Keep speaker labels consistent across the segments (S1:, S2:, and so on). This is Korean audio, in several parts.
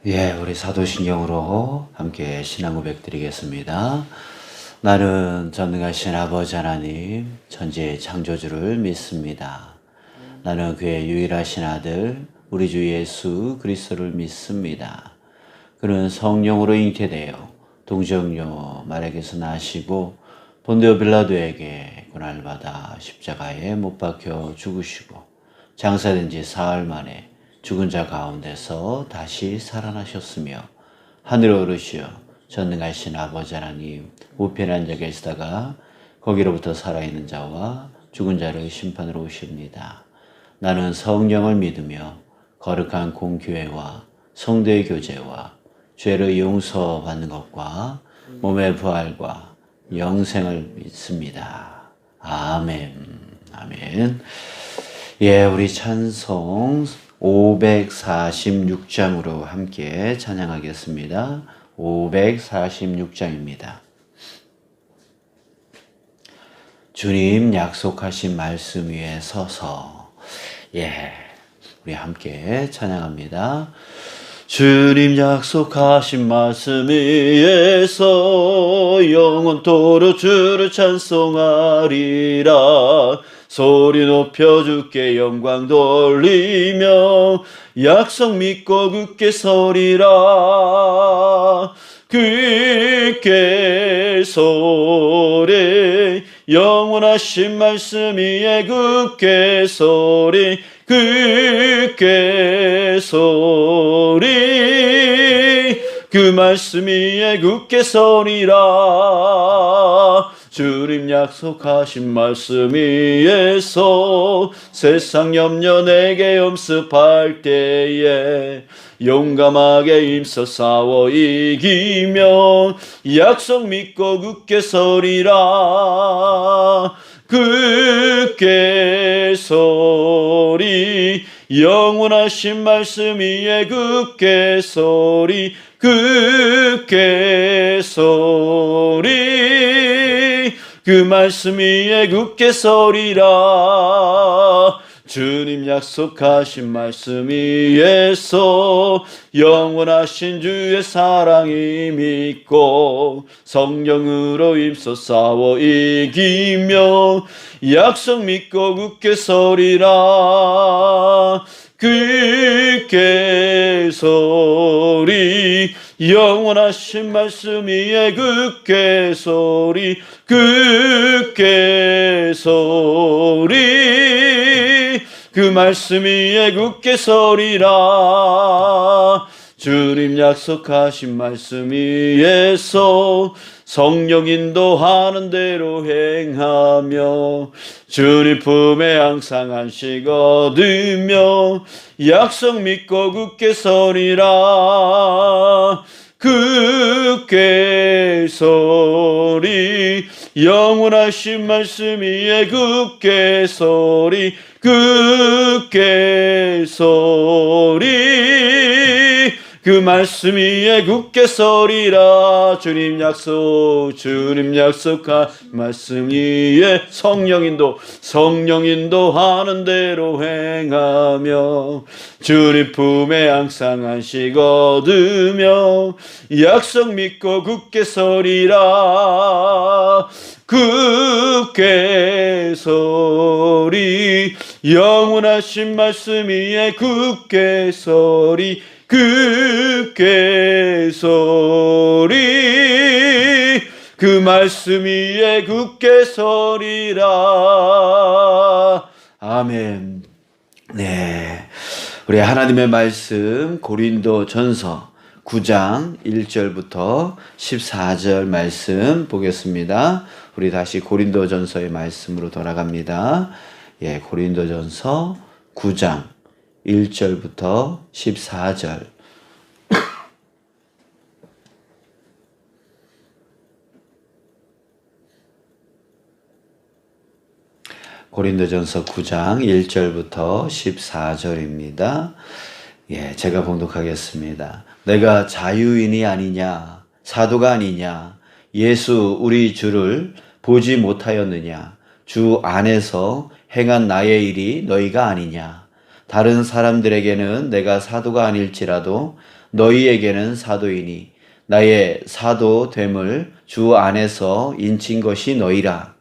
S1: 우리 사도신경으로 함께 신앙 고백 드리겠습니다. 나는 전능하신 아버지 하나님, 천지의 창조주를 믿습니다. 나는 그의 유일하신 아들, 우리 주 예수 그리스도를 믿습니다. 그는 성령으로 잉태되어 동정녀 마리아에게서 나시고 본디오 빌라도에게 고난을 받아 십자가에 못 박혀 죽으시고 장사된 지 사흘 만에 죽은 자 가운데서 다시 살아나셨으며 하늘에 오르시어 전능하신 아버지 하나님 우편한 자에 계시다가 거기로부터 살아있는 자와 죽은 자를 심판으로 오십니다. 나는 성령을 믿으며 거룩한 공교회와 성도의 교제와 죄를 용서받는 것과 몸의 부활과 영생을 믿습니다. 아멘. 아멘. 우리 찬송 546장으로 함께 찬양하겠습니다. 546장입니다. 주님 약속하신 말씀 위에 서서 우리 함께 찬양합니다. 주님 약속하신 말씀 위에서 영원토록 주를 찬송하리라. 소리 높여 주께 영광 돌리며 약속 믿고 굳게 서리라. 굳게 서리 영원하신 말씀 위에 굳게 서리 굳게 서리 그 말씀 위에 굳게 서리라. 주님 약속하신 말씀 위에서 세상 염려 내게 엄습할 때에 용감하게 힘써 싸워 이기며 약속 믿고 굳게 서리라. 굳게 서리 영원하신 말씀 위에 굳게 서리 굳게 서리 그 말씀 위에 굳게 서리라. 주님 약속하신 말씀 위에서 영원하신 주의 사랑이 믿고 성령으로 힘써 싸워 이기며 약속 믿고 굳게 서리라. 굳게 서리 영원하신 말씀 위에 굳게 서리 굳게 서리 그 말씀 위에 굳게 서리라. 주님 약속하신 말씀 위에서 성령 인도하는 대로 행하며 주님 품에 항상 안식 얻으며 약속 믿고 굳게 서리라. 굳게 서리 영원하신 말씀 위에 굳게 서리 굳게 서리 그 말씀 위에 굳게 서리라. 주님 약속한 말씀 위에 성령 인도하는 대로 행하며 주님 품에 항상 안식 얻으며 약속 믿고 굳게 서리라. 굳게 서리 영원하신 말씀 위에 굳게 서리 굳게 서리 그 말씀 위에 굳게 서리라. 아멘. 우리 하나님의 말씀 고린도전서 9장 1절부터 14절 말씀 보겠습니다. 우리 다시 고린도전서의 말씀으로 돌아갑니다. 고린도전서 9장 1절부터 14절. 고린도전서 9장 1절부터 14절입니다. 제가 봉독하겠습니다. 내가 자유인이 아니냐, 사도가 아니냐, 예수 우리 주를 보지 못하였느냐, 주 안에서 행한 나의 일이 너희가 아니냐. 다른 사람들에게는 내가 사도가 아닐지라도 너희에게는 사도이니 나의 사도됨을 주 안에서 인친 것이 너희라.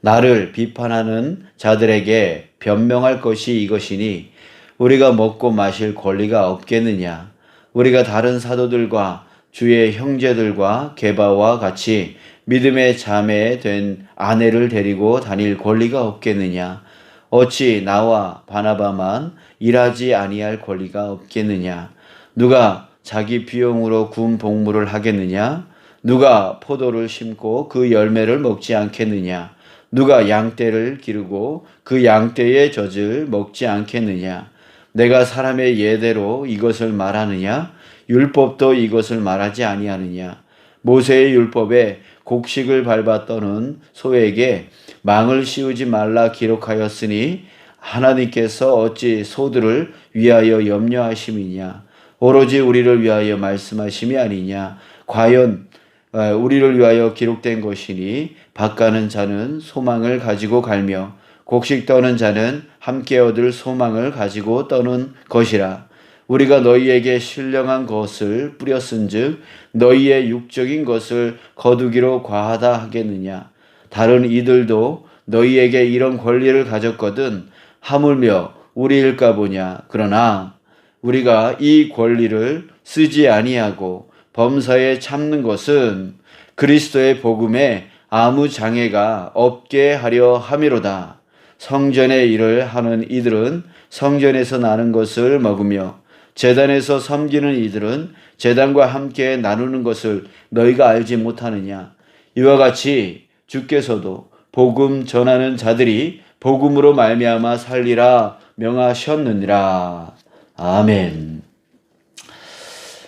S1: 나를 비판하는 자들에게 변명할 것이 이것이니 우리가 먹고 마실 권리가 없겠느냐. 우리가 다른 사도들과 주의 형제들과 게바와 같이 믿음의 자매 된 아내를 데리고 다닐 권리가 없겠느냐. 어찌 나와 바나바만 일하지 아니할 권리가 없겠느냐. 누가 자기 비용으로 군 복무를 하겠느냐. 누가 포도를 심고 그 열매를 먹지 않겠느냐. 누가 양떼를 기르고 그 양떼의 젖을 먹지 않겠느냐. 내가 사람의 예대로 이것을 말하느냐. 율법도 이것을 말하지 아니하느냐. 모세의 율법에 곡식을 밟아 떠는 소에게 망을 씌우지 말라 기록하였으니 하나님께서 어찌 소들을 위하여 염려하심이냐. 오로지 우리를 위하여 말씀하심이 아니냐. 과연 우리를 위하여 기록된 것이니 밭가는 자는 소망을 가지고 갈며 곡식 떠는 자는 함께 얻을 소망을 가지고 떠는 것이라. 우리가 너희에게 신령한 것을 뿌렸은즉 너희의 육적인 것을 거두기로 과하다 하겠느냐. 다른 이들도 너희에게 이런 권리를 가졌거든 하물며 우리일까 보냐. 그러나 우리가 이 권리를 쓰지 아니하고 범사에 참는 것은 그리스도의 복음에 아무 장애가 없게 하려 함이로다. 성전의 일을 하는 이들은 성전에서 나는 것을 먹으며 제단에서 섬기는 이들은 제단과 함께 나누는 것을 너희가 알지 못하느냐. 이와 같이 주께서도 복음 전하는 자들이 복음으로 말미암아 살리라 명하셨느니라. 아멘.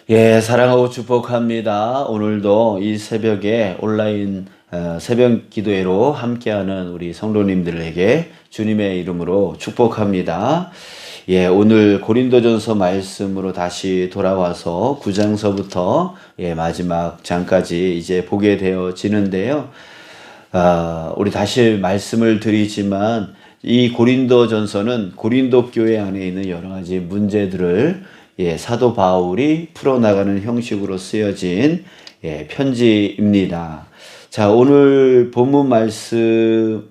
S1: 예, 사랑하고 축복합니다. 오늘도 이 새벽에 온라인 새벽 기도회로 함께하는 우리 성도님들에게 주님의 이름으로 축복합니다. 예, 오늘 고린도전서 말씀으로 다시 돌아와서 9장서부터 마지막 장까지 이제 보게 되어지는데요. 우리 다시 말씀을 드리지만 이 고린도전서는 고린도 교회 안에 있는 여러 가지 문제들을 사도 바울이 풀어나가는 형식으로 쓰여진 편지입니다. 자, 오늘 본문 말씀에서는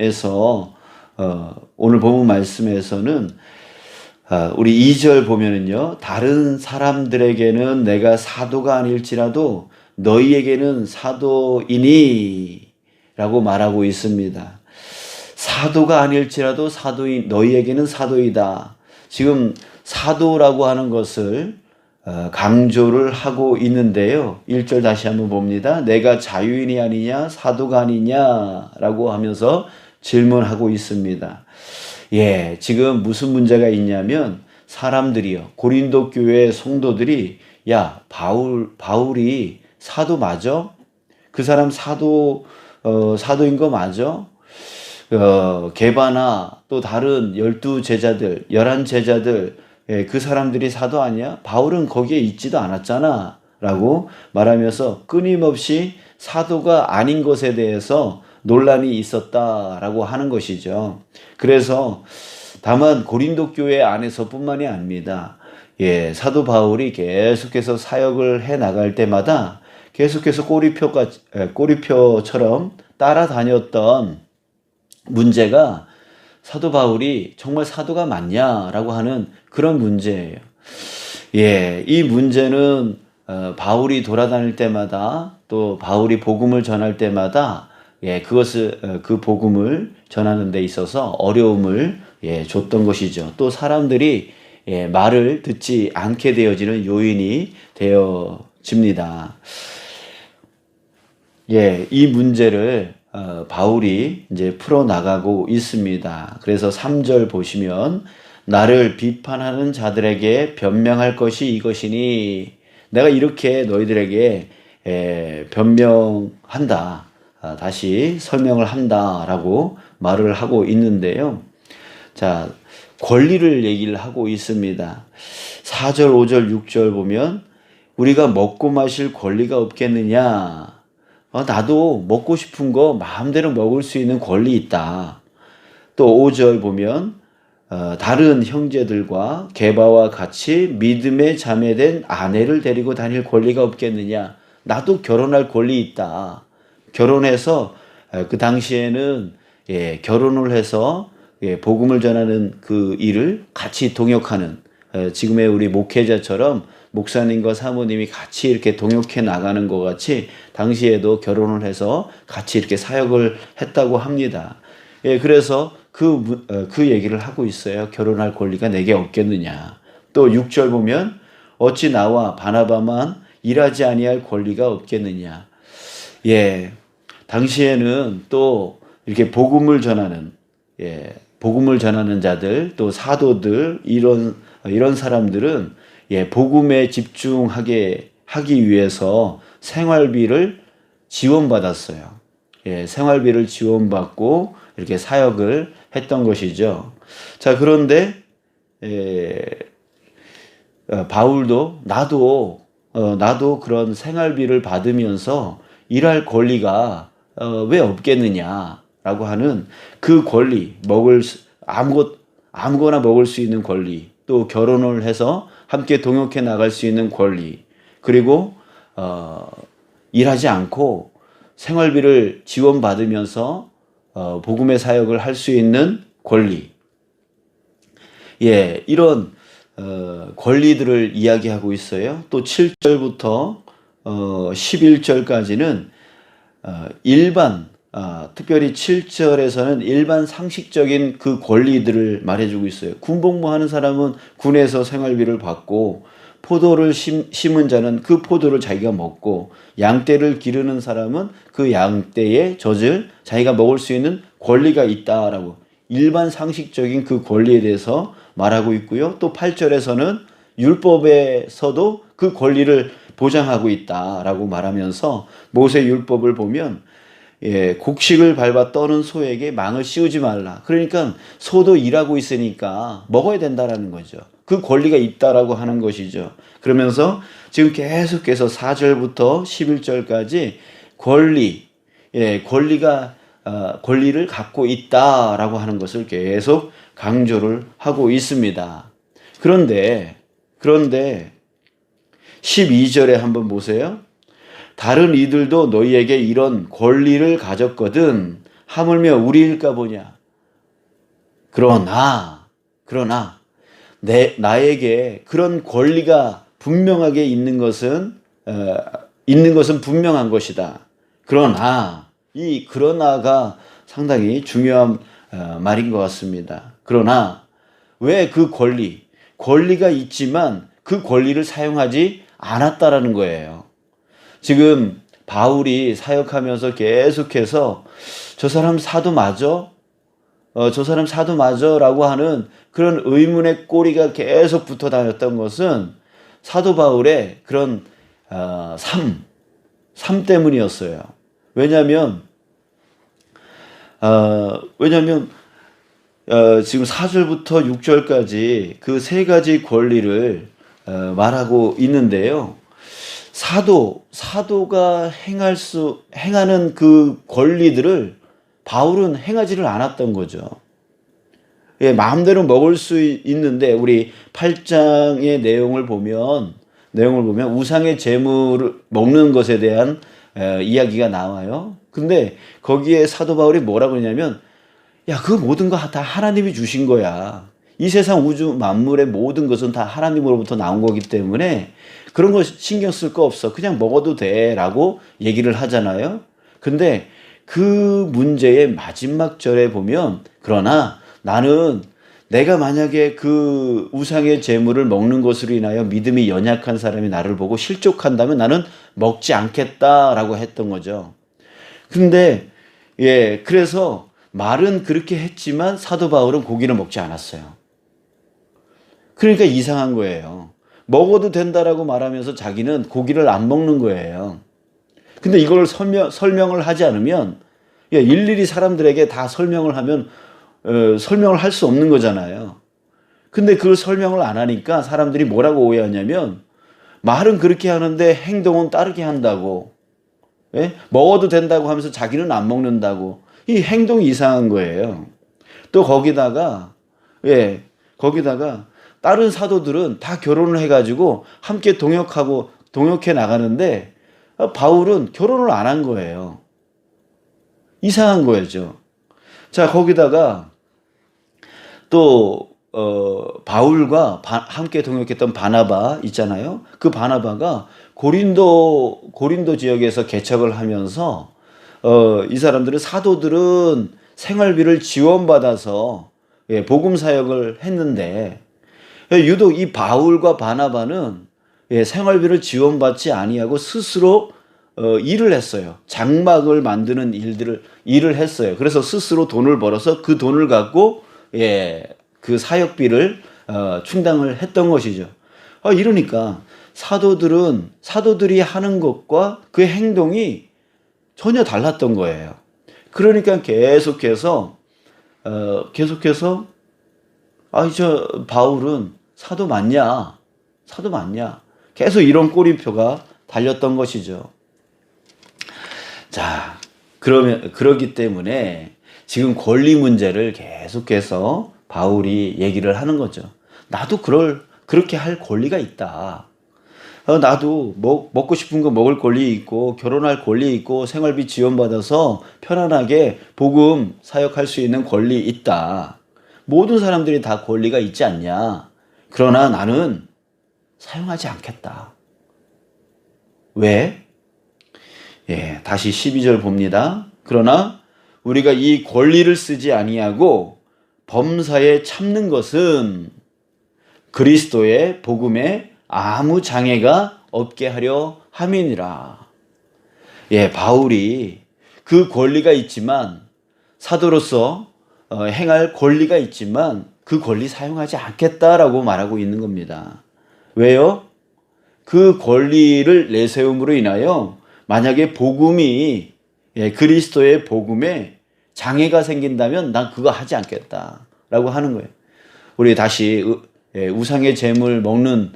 S1: 우리 2절 보면은요, 다른 사람들에게는 내가 사도가 아닐지라도 너희에게는 사도이니 라고 말하고 있습니다. 사도가 아닐지라도 사도인, 너희에게는 사도이다. 지금 사도라고 하는 것을 강조를 하고 있는데요. 1절 다시 한번 봅니다. 내가 자유인이 아니냐 사도가 아니냐 라고 하면서 질문하고 있습니다. 예, 지금 무슨 문제가 있냐면 사람들이요, 고린도 교회 성도들이 야, 바울이 사도 맞아? 그 사람 사도인 거 맞아? 게바나 또 다른 12제자들, 11제자들, 그 사람들이 사도 아니야? 바울은 거기에 있지도 않았잖아 라고 말하면서 끊임없이 사도가 아닌 것에 대해서 논란이 있었다라고 하는 것이죠. 그래서 다만 고린도 교회 안에서 뿐만이 아닙니다. 사도 바울이 계속해서 사역을 해 나갈 때마다 계속해서 꼬리표처럼 따라다녔던 문제가 사도 바울이 정말 사도가 맞냐라고 하는 그런 문제예요. 이 문제는 바울이 돌아다닐 때마다 또 바울이 복음을 전할 때마다 그 복음을 전하는 데 있어서 어려움을 줬던 것이죠. 또 사람들이 말을 듣지 않게 되어지는 요인이 되어집니다. 이 문제를 바울이 이제 풀어나가고 있습니다. 그래서 3절 보시면 나를 비판하는 자들에게 변명할 것이 이것이니 내가 이렇게 너희들에게 변명한다. 다시 설명을 한다라고 말을 하고 있는데요. 자, 권리를 얘기를 하고 있습니다. 4절, 5절, 6절 보면 우리가 먹고 마실 권리가 없겠느냐. 나도 먹고 싶은 거 마음대로 먹을 수 있는 권리 있다. 또 5절 보면 다른 형제들과 게바와 같이 믿음의 자매된 아내를 데리고 다닐 권리가 없겠느냐. 나도 결혼할 권리 있다. 결혼해서 그 당시에는 결혼을 해서 복음을 전하는 그 일을 같이 동역하는 지금의 우리 목회자처럼 목사님과 사모님이 같이 이렇게 동역해 나가는 것 같이 당시에도 결혼을 해서 같이 이렇게 사역을 했다고 합니다. 그래서 그 얘기를 하고 있어요. 결혼할 권리가 내게 없겠느냐. 또 6절 보면 어찌 나와 바나바만 일하지 아니할 권리가 없겠느냐. 당시에는 또 이렇게 복음을 전하는 자들, 또 사도들, 이런 사람들은 복음에 집중하게 하기 위해서 생활비를 지원받았어요. 생활비를 지원받고 이렇게 사역을 했던 것이죠. 자, 그런데 바울도 나도 그런 생활비를 받으면서 일할 권리가 왜 없겠느냐라고 하는 그 권리, 아무거나 먹을 수 있는 권리, 또 결혼을 해서 함께 동역해 나갈 수 있는 권리, 그리고 일하지 않고 생활비를 지원받으면서 복음의 사역을 할 수 있는 권리, 이런 권리들을 이야기하고 있어요. 또 7절부터 11절까지는 특별히 7절에서는 일반 상식적인 그 권리들을 말해주고 있어요. 군복무하는 사람은 군에서 생활비를 받고, 포도를 심은 자는 그 포도를 자기가 먹고, 양떼를 기르는 사람은 그 양떼의 젖을 자기가 먹을 수 있는 권리가 있다라고 일반 상식적인 그 권리에 대해서 말하고 있고요. 또 8절에서는 율법에서도 그 권리를 보장하고 있다라고 말하면서 모세 율법을 보면 곡식을 밟아 떠는 소에게 망을 씌우지 말라. 그러니까 소도 일하고 있으니까 먹어야 된다라는 거죠. 그 권리가 있다라고 하는 것이죠. 그러면서 지금 계속해서 4절부터 11절까지 권리를 갖고 있다라고 하는 것을 계속 강조를 하고 있습니다. 그런데 12절에 한번 보세요. 다른 이들도 너희에게 이런 권리를 가졌거든 하물며 우리일까 보냐. 그러나 나에게 그런 권리가 분명하게 있는 것은 분명한 것이다. 그러나 이 그러나가 상당히 중요한 말인 것 같습니다. 그러나 왜 그 권리가 있지만 그 권리를 사용하지 않았다라는 거예요. 지금 바울이 사역하면서 계속해서 저 사람 사도 맞아? 저 사람 사도 맞아? 라고 하는 그런 의문의 꼬리가 계속 붙어 다녔던 것은 사도 바울의 그런 삶 때문이었어요. 왜냐하면 지금 4절부터 6절까지 그 세 가지 권리를 말하고 있는데요. 사도가 행하는 그 권리들을 바울은 행하지를 않았던 거죠. 마음대로 먹을 수 있는데 우리 8장의 내용을 보면 우상의 제물을 먹는 것에 대한 이야기가 나와요. 근데 거기에 사도 바울이 뭐라고 하냐면 그 모든 거 다 하나님이 주신 거야. 이 세상 우주 만물의 모든 것은 다 하나님으로부터 나온 거기 때문에 그런 거 신경 쓸 거 없어. 그냥 먹어도 돼. 라고 얘기를 하잖아요. 근데 그 문제의 마지막 절에 보면 그러나 나는 내가 만약에 그 우상의 제물을 먹는 것으로 인하여 믿음이 연약한 사람이 나를 보고 실족한다면 나는 먹지 않겠다라고 했던 거죠. 근데 그래서 말은 그렇게 했지만 사도 바울은 고기를 먹지 않았어요. 그러니까 이상한 거예요. 먹어도 된다라고 말하면서 자기는 고기를 안 먹는 거예요. 근데 이걸 설명을 하지 않으면 일일이 사람들에게 다 설명을 하면 설명을 할 수 없는 거잖아요. 근데 그 설명을 안 하니까 사람들이 뭐라고 오해하냐면 말은 그렇게 하는데 행동은 따르게 한다고. 먹어도 된다고 하면서 자기는 안 먹는다고. 이 행동이 이상한 거예요. 또 거기다가 예, 거기다가 다른 사도들은 다 결혼을 해가지고 함께 동역해 나가는데 바울은 결혼을 안 한 거예요. 이상한 거였죠. 자, 거기다가 또 바울과 함께 동역했던 바나바 있잖아요. 그 바나바가 고린도 지역에서 개척을 하면서 이 사도들은 생활비를 지원받아서 복음 사역을 했는데 유독 이 바울과 바나바는 생활비를 지원받지 아니하고 스스로 일을 했어요. 장막을 만드는 일을 했어요. 그래서 스스로 돈을 벌어서 그 돈을 갖고 그 사역비를 충당을 했던 것이죠. 이러니까 사도들이 하는 것과 그 행동이 전혀 달랐던 거예요. 그러니까 계속해서 저 바울은 사도 맞냐? 계속 이런 꼬리표가 달렸던 것이죠. 자, 그러기 때문에 지금 권리 문제를 계속해서 바울이 얘기를 하는 거죠. 나도 그렇게 할 권리가 있다. 나도 먹고 싶은 거 먹을 권리 있고, 결혼할 권리 있고, 생활비 지원받아서 편안하게 복음 사역할 수 있는 권리 있다. 모든 사람들이 다 권리가 있지 않냐. 그러나 나는 사용하지 않겠다. 왜? 다시 12절 봅니다. 그러나 우리가 이 권리를 쓰지 아니하고 범사에 참는 것은 그리스도의 복음에 아무 장애가 없게 하려 함이니라. 바울이 그 권리가 있지만, 사도로서 행할 권리가 있지만 그 권리 사용하지 않겠다라고 말하고 있는 겁니다. 왜요? 그 권리를 내세움으로 인하여 만약에 복음이 그리스도의 복음에 장애가 생긴다면 난 그거 하지 않겠다라고 하는 거예요. 우리 다시 우상의 제물 먹는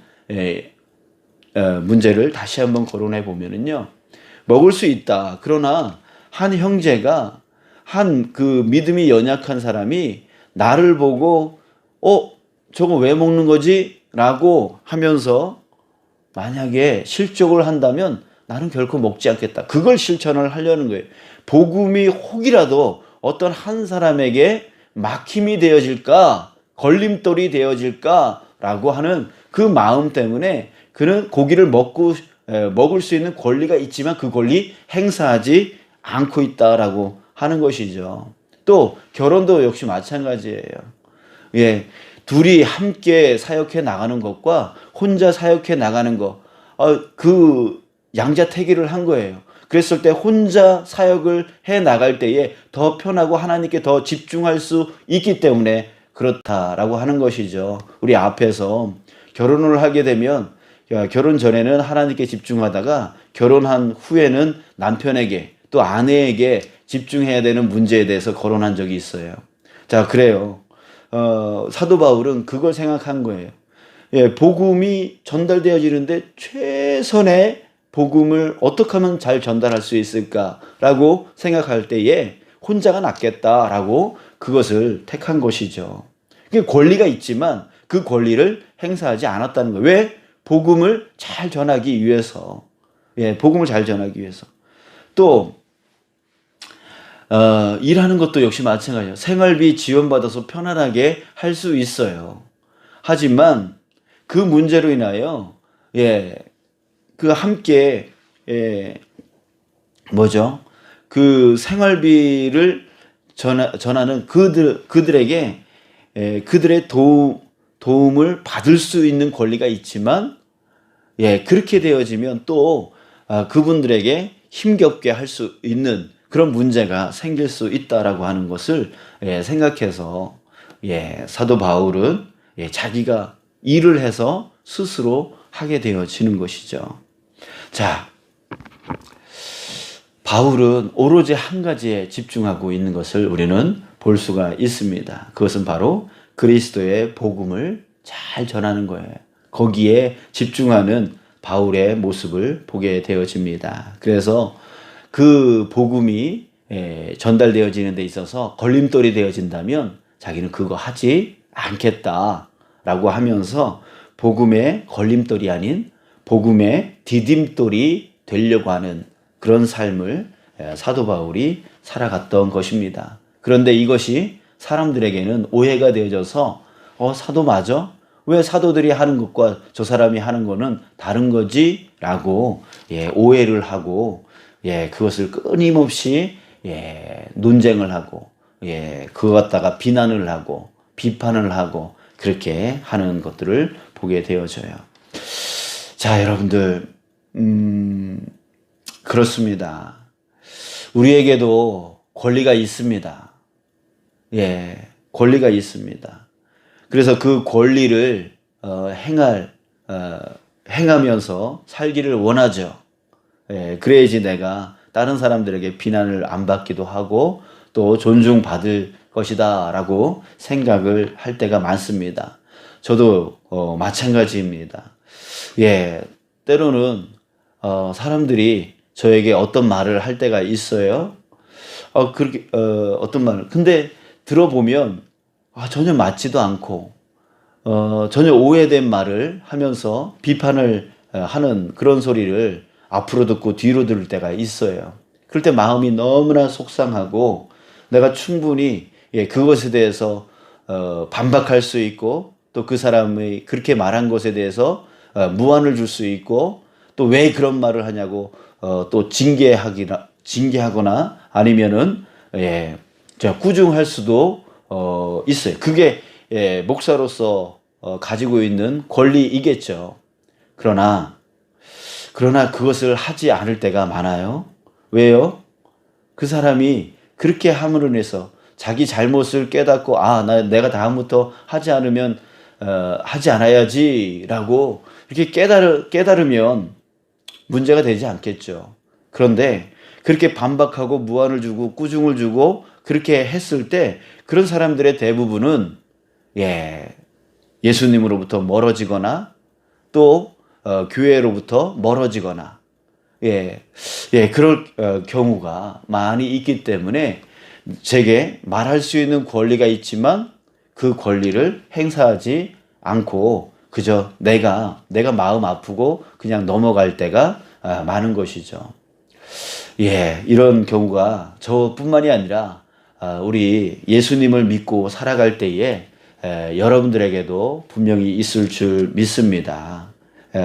S1: 문제를 다시 한번 거론해 보면은요. 먹을 수 있다. 그러나 한 형제가 그 믿음이 연약한 사람이 나를 보고 저거 왜 먹는 거지? 라고 하면서 만약에 실족을 한다면 나는 결코 먹지 않겠다. 그걸 실천을 하려는 거예요. 복음이 혹이라도 어떤 한 사람에게 막힘이 되어질까, 걸림돌이 되어질까라고 하는 그 마음 때문에 그는 고기를 먹을 수 있는 권리가 있지만 그 권리 행사하지 않고 있다라고 하는 것이죠. 또 결혼도 역시 마찬가지예요. 둘이 함께 사역해 나가는 것과 혼자 사역해 나가는 것, 그 양자택일을 한 거예요. 그랬을 때 혼자 사역을 해 나갈 때에 더 편하고 하나님께 더 집중할 수 있기 때문에 그렇다라고 하는 것이죠. 우리 앞에서 결혼을 하게 되면 결혼 전에는 하나님께 집중하다가 결혼한 후에는 남편에게 또 아내에게 집중해야 되는 문제에 대해서 거론한 적이 있어요. 자, 그래요. 사도 바울은 그걸 생각한 거예요. 복음이 전달되어지는데 최선의 복음을 어떻게 하면 잘 전달할 수 있을까라고 생각할 때에 혼자가 낫겠다라고 그것을 택한 것이죠. 권리가 있지만 그 권리를 행사하지 않았다는 거예요. 왜? 복음을 잘 전하기 위해서. 복음을 잘 전하기 위해서. 또 일하는 것도 역시 마찬가지예요. 생활비 지원받아서 편안하게 할 수 있어요. 하지만 그 문제로 인하여 그 함께 그 생활비를 전하는 그들에게 그들의 도움을 받을 수 있는 권리가 있지만 그렇게 되어지면 또 그분들에게 힘겹게 할 수 있는 그런 문제가 생길 수 있다라고 하는 것을 생각해서 사도 바울은 자기가 일을 해서 스스로 하게 되어지는 것이죠. 자, 바울은 오로지 한 가지에 집중하고 있는 것을 우리는 볼 수가 있습니다. 그것은 바로 그리스도의 복음을 잘 전하는 거예요. 거기에 집중하는 바울의 모습을 보게 되어집니다. 그래서 그 복음이 전달되어지는 데 있어서 걸림돌이 되어진다면 자기는 그거 하지 않겠다라고 하면서 복음의 걸림돌이 아닌 복음의 디딤돌이 되려고 하는 그런 삶을 사도 바울이 살아갔던 것입니다. 그런데 이것이 사람들에게는 오해가 되어져서 사도 맞아? 왜 사도들이 하는 것과 저 사람이 하는 거는 다른 거지? 라고 오해를 하고 그것을 끊임없이 논쟁을 하고 그거 갖다가 비난을 하고 비판을 하고 그렇게 하는 것들을 보게 되어져요. 자, 여러분들 그렇습니다. 우리에게도 권리가 있습니다. 권리가 있습니다. 그래서 그 권리를 행하면서 살기를 원하죠. 그래야지 내가 다른 사람들에게 비난을 안 받기도 하고 또 존중받을 것이다 라고 생각을 할 때가 많습니다. 저도 마찬가지입니다. 때로는 사람들이 저에게 어떤 말을 할 때가 있어요. 그렇게 어떤 말을 근데 들어보면 전혀 맞지도 않고 전혀 오해된 말을 하면서 비판을 하는 그런 소리를 앞으로 듣고 뒤로 들을 때가 있어요. 그럴 때 마음이 너무나 속상하고 내가 충분히 그것에 대해서 반박할 수 있고 또 그 사람이 그렇게 말한 것에 대해서 무안을 줄 수 있고 또 왜 그런 말을 하냐고 또 징계하거나 아니면은 꾸중할 수도 있어요. 그게 목사로서 가지고 있는 권리이겠죠. 그러나 그것을 하지 않을 때가 많아요. 왜요? 그 사람이 그렇게 함으로 인해서 자기 잘못을 깨닫고 내가 다음부터 하지 않으면 하지 않아야지라고 이렇게 깨달으면 문제가 되지 않겠죠. 그런데 그렇게 반박하고 무안을 주고 꾸중을 주고 그렇게 했을 때 그런 사람들의 대부분은 예수님으로부터 멀어지거나 또 교회로부터 멀어지거나 그럴 경우가 많이 있기 때문에 제게 말할 수 있는 권리가 있지만 그 권리를 행사하지 않고 그저 내가 마음 아프고 그냥 넘어갈 때가 많은 것이죠. 이런 경우가 저뿐만이 아니라 우리 예수님을 믿고 살아갈 때에 여러분들에게도 분명히 있을 줄 믿습니다.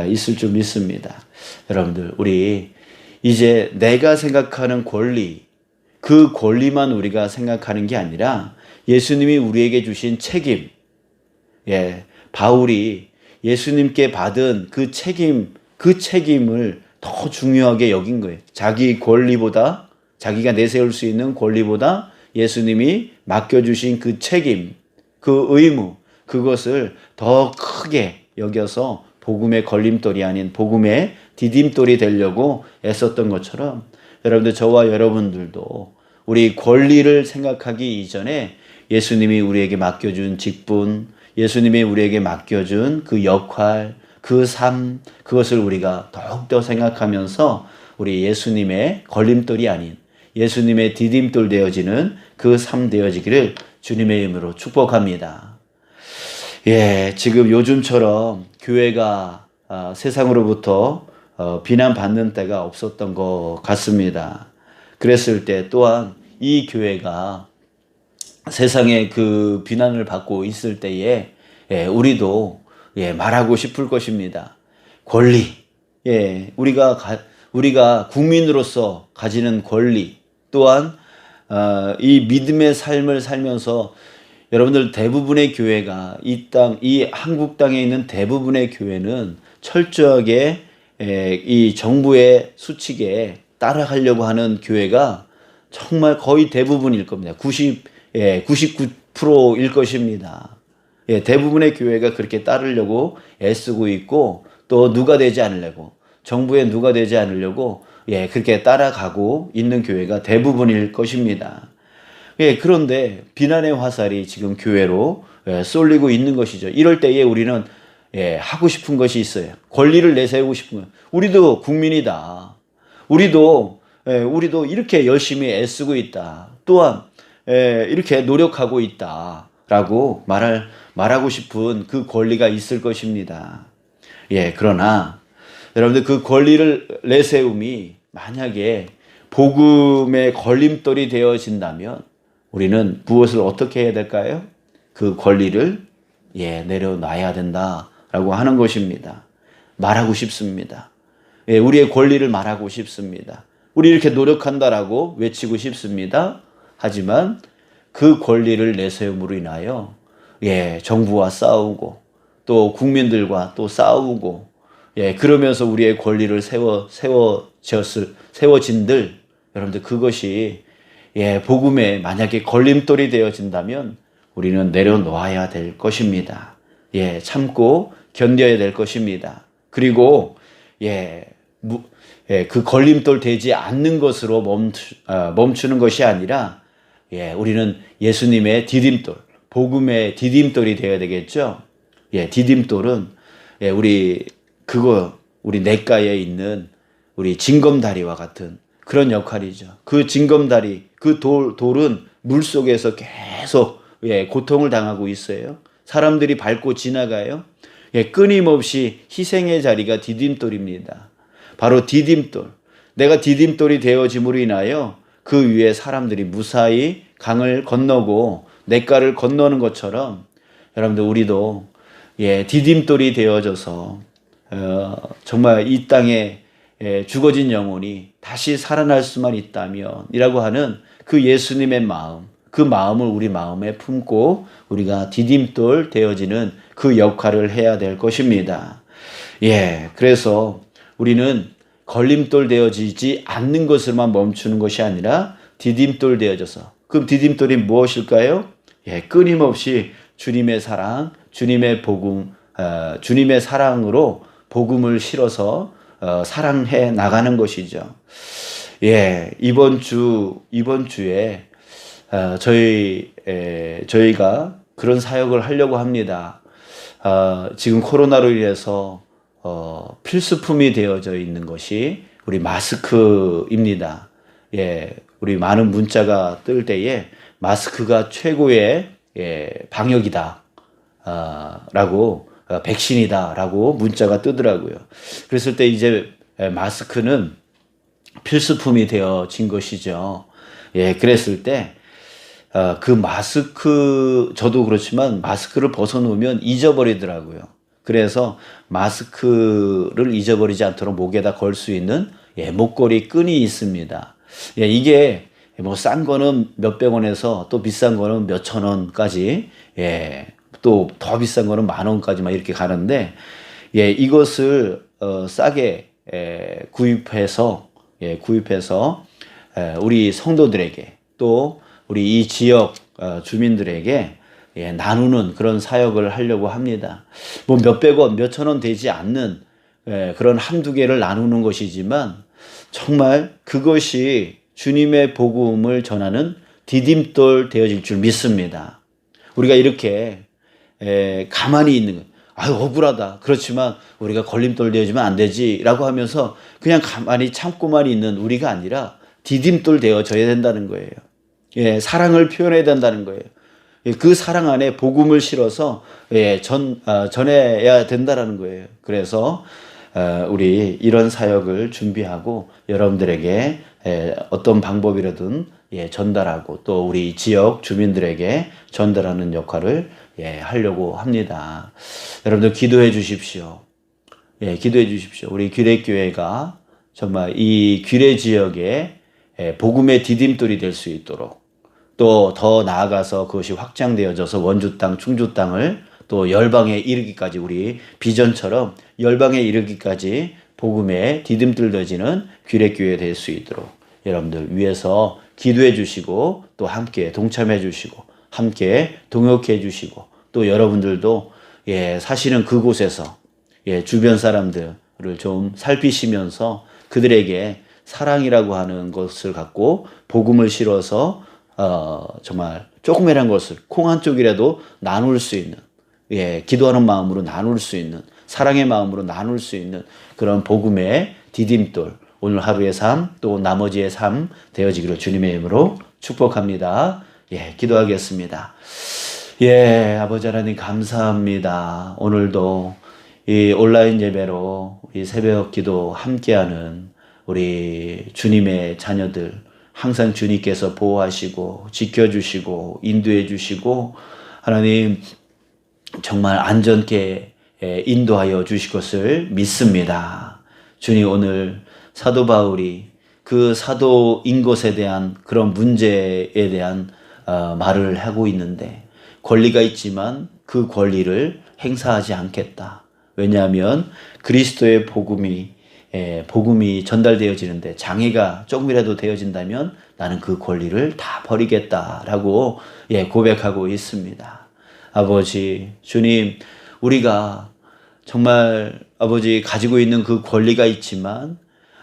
S1: 있을 줄 믿습니다. 여러분들, 우리 이제 내가 생각하는 권리, 그 권리만 우리가 생각하는 게 아니라 예수님이 우리에게 주신 책임, 바울이 예수님께 받은 그 책임을 더 중요하게 여긴 거예요. 자기 권리보다, 자기가 내세울 수 있는 권리보다 예수님이 맡겨주신 그 책임, 그 의무, 그것을 더 크게 여겨서 복음의 걸림돌이 아닌 복음의 디딤돌이 되려고 애썼던 것처럼 여러분들, 저와 여러분들도 우리 권리를 생각하기 이전에 예수님이 우리에게 맡겨준 직분, 예수님이 우리에게 맡겨준 그 역할, 그 삶, 그것을 우리가 더욱더 생각하면서 우리 예수님의 걸림돌이 아닌 예수님의 디딤돌 되어지는 그 삶 되어지기를 주님의 이름으로 축복합니다. 지금 요즘처럼 교회가 세상으로부터 비난받는 때가 없었던 것 같습니다. 그랬을 때 또한 이 교회가 세상에 그 비난을 받고 있을 때에 우리도 말하고 싶을 것입니다. 권리, 우리가 국민으로서 가지는 권리, 또한 이 믿음의 삶을 살면서 여러분들 대부분의 교회가 이 한국 땅에 있는 대부분의 교회는 철저하게 이 정부의 수칙에 따라가려고 하는 교회가 정말 거의 대부분일 겁니다. 99%일 것입니다. 대부분의 교회가 그렇게 따르려고 애쓰고 있고 또 누가 되지 않으려고, 정부에 누가 되지 않으려고 그렇게 따라가고 있는 교회가 대부분일 것입니다. 그런데 비난의 화살이 지금 교회로 쏠리고 있는 것이죠. 이럴 때에 우리는 하고 싶은 것이 있어요. 권리를 내세우고 싶은 거예요. 우리도 국민이다. 우리도 이렇게 열심히 애쓰고 있다. 또한 이렇게 노력하고 있다라고 말할 말하고 싶은 그 권리가 있을 것입니다. 예, 그러나 여러분들 그 권리를 내세움이 만약에 복음의 걸림돌이 되어진다면 우리는 무엇을 어떻게 해야 될까요? 그 권리를 내려놔야 된다라고 하는 것입니다. 말하고 싶습니다. 우리의 권리를 말하고 싶습니다. 우리 이렇게 노력한다라고 외치고 싶습니다. 하지만 그 권리를 내세움으로 인하여 정부와 싸우고 또 국민들과 또 싸우고 그러면서 우리의 권리를 세워진들 여러분들 그것이 복음에 만약에 걸림돌이 되어진다면 우리는 내려놓아야 될 것입니다. 참고 견뎌야 될 것입니다. 그리고 그 걸림돌 되지 않는 것으로 멈추는 것이 아니라 우리는 예수님의 디딤돌, 복음의 디딤돌이 되어야 되겠죠. 디딤돌은 우리 뇌가에 있는 우리 징검다리와 같은 그런 역할이죠. 그 징검다리, 그 돌은 물 속에서 계속 고통을 당하고 있어요. 사람들이 밟고 지나가요. 끊임없이 희생의 자리가 디딤돌입니다. 바로 디딤돌. 내가 디딤돌이 되어짐으로 인하여 그 위에 사람들이 무사히 강을 건너고 냇가를 건너는 것처럼 여러분들 우리도 디딤돌이 되어져서 정말 이 땅에 죽어진 영혼이 다시 살아날 수만 있다면 이라고 하는 그 예수님의 마음, 그 마음을 우리 마음에 품고 우리가 디딤돌 되어지는 그 역할을 해야 될 것입니다. 그래서 우리는 걸림돌 되어지지 않는 것으로만 멈추는 것이 아니라 디딤돌 되어져서, 그럼 디딤돌이 무엇일까요? 끊임없이 주님의 사랑, 주님의 복음, 주님의 사랑으로 복음을 실어서 사랑해 나가는 것이죠. 이번 주에 저희가 그런 사역을 하려고 합니다. 지금 코로나로 인해서 필수품이 되어져 있는 것이 우리 마스크입니다. 우리 많은 문자가 뜰 때에 마스크가 최고의 방역이다 라고 백신이다 라고 문자가 뜨더라고요. 그랬을 때 이제 마스크는 필수품이 되어진 것이죠. 그랬을 때 그 마스크, 저도 그렇지만 마스크를 벗어놓으면 잊어버리더라고요. 그래서 마스크를 잊어버리지 않도록 목에다 걸 수 있는 목걸이 끈이 있습니다. 이게 뭐 싼 거는 몇백 원에서 또 비싼 거는 몇천 원까지, 또 더 비싼 거는 만 원까지만 이렇게 가는데, 이것을 싸게 구입해서 우리 성도들에게 또 우리 이 지역 주민들에게 나누는 그런 사역을 하려고 합니다. 뭐 몇백 원, 몇천 원 되지 않는 그런 한두 개를 나누는 것이지만 정말 그것이 주님의 복음을 전하는 디딤돌 되어질 줄 믿습니다. 우리가 이렇게 가만히 있는 것, 아유 억울하다. 그렇지만 우리가 걸림돌 되어지면 안 되지라고 하면서 그냥 가만히 참고만 있는 우리가 아니라 디딤돌 되어져야 된다는 거예요. 사랑을 표현해야 된다는 거예요. 그 사랑 안에 복음을 실어서 전해야 된다는 거예요. 그래서 우리 이런 사역을 준비하고 여러분들에게 어떤 방법이라든 전달하고 또 우리 지역 주민들에게 전달하는 역할을 하려고 합니다. 여러분들 기도해 주십시오. 기도해 주십시오. 우리 귀례교회가 정말 이 귀례 지역에 복음의 디딤돌이 될 수 있도록, 또 더 나아가서 그것이 확장되어져서 원주 땅, 충주 땅을 또 열방에 이르기까지, 우리 비전처럼 열방에 이르기까지 복음의 디딤돌 되어지는 귀례교회 될 수 있도록 여러분들 위해서 기도해 주시고 또 함께 동참해 주시고 함께 동역해 주시고, 또 여러분들도 사시는 그곳에서 주변 사람들을 좀 살피시면서 그들에게 사랑이라고 하는 것을 갖고 복음을 실어서 정말 조그매한 것을 콩 한 쪽이라도 나눌 수 있는, 기도하는 마음으로 나눌 수 있는, 사랑의 마음으로 나눌 수 있는 그런 복음의 디딤돌, 오늘 하루의 삶 또 나머지의 삶 되어지기를 주님의 이름으로 축복합니다. 기도하겠습니다. 예, 아버지 하나님 감사합니다. 오늘도 이 온라인 예배로 우리 새벽 기도 함께하는 우리 주님의 자녀들 항상 주님께서 보호하시고 지켜주시고 인도해 주시고 하나님 정말 안전케 인도하여 주실 것을 믿습니다. 주님, 오늘 사도 바울이 그 사도인 것에 대한 그런 문제에 대한 말을 하고 있는데, 권리가 있지만 그 권리를 행사하지 않겠다. 왜냐하면 그리스도의 복음이 전달되어지는데 장애가 조금이라도 되어진다면 나는 그 권리를 다 버리겠다라고 고백하고 있습니다. 아버지, 주님, 우리가 정말 아버지 가지고 있는 그 권리가 있지만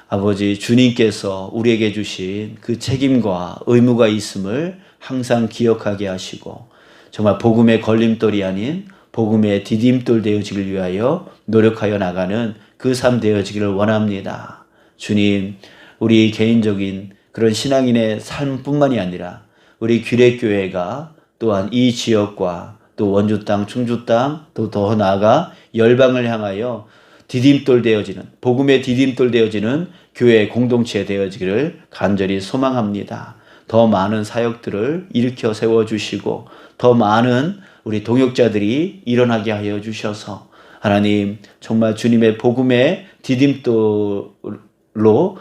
S1: 아버지 주님께서 우리에게 주신 그 책임과 의무가 있음을 항상 기억하게 하시고 정말 복음의 걸림돌이 아닌 복음의 디딤돌 되어지길 위하여 노력하여 나가는 그 삶 되어지기를 원합니다. 주님, 우리 개인적인 그런 신앙인의 삶뿐만이 아니라 우리 규례교회가 또한 이 지역과 또 원주 땅, 충주 땅, 또 더 나아가 열방을 향하여 디딤돌 되어지는, 복음의 디딤돌 되어지는 교회 공동체 되어지기를 간절히 소망합니다. 더 많은 사역들을 일으켜 세워주시고 더 많은 우리 동역자들이 일어나게 하여 주셔서 하나님 정말 주님의 복음의 디딤돌로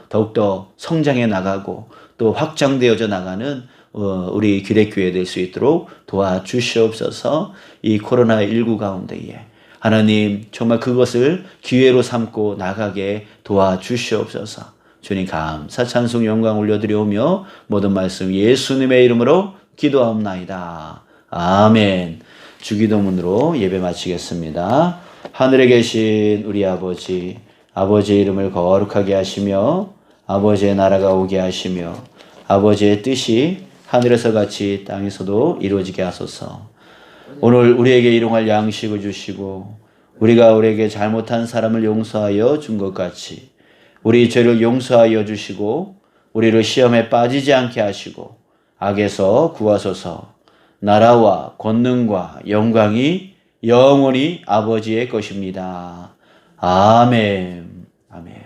S1: 더욱더 성장해 나가고 또 확장되어져 나가는 우리 규례교회 될 수 있도록 도와주시옵소서. 이 코로나19 가운데에 하나님 정말 그것을 기회로 삼고 나가게 도와주시옵소서. 주님 감사 찬송 영광 올려드리오며 모든 말씀 예수님의 이름으로 기도하옵나이다. 아멘. 주기도문으로 예배 마치겠습니다. 하늘에 계신 우리 아버지, 아버지의 이름을 거룩하게 하시며 아버지의 나라가 오게 하시며 아버지의 뜻이 하늘에서 같이 땅에서도 이루어지게 하소서. 오늘 우리에게 일용할 양식을 주시고 우리가 우리에게 잘못한 사람을 용서하여 준 것 같이 우리 죄를 용서하여 주시고 우리를 시험에 빠지지 않게 하시고 악에서 구하소서. 나라와 권능과 영광이 영원히 아버지의 것입니다. 아멘. 아멘.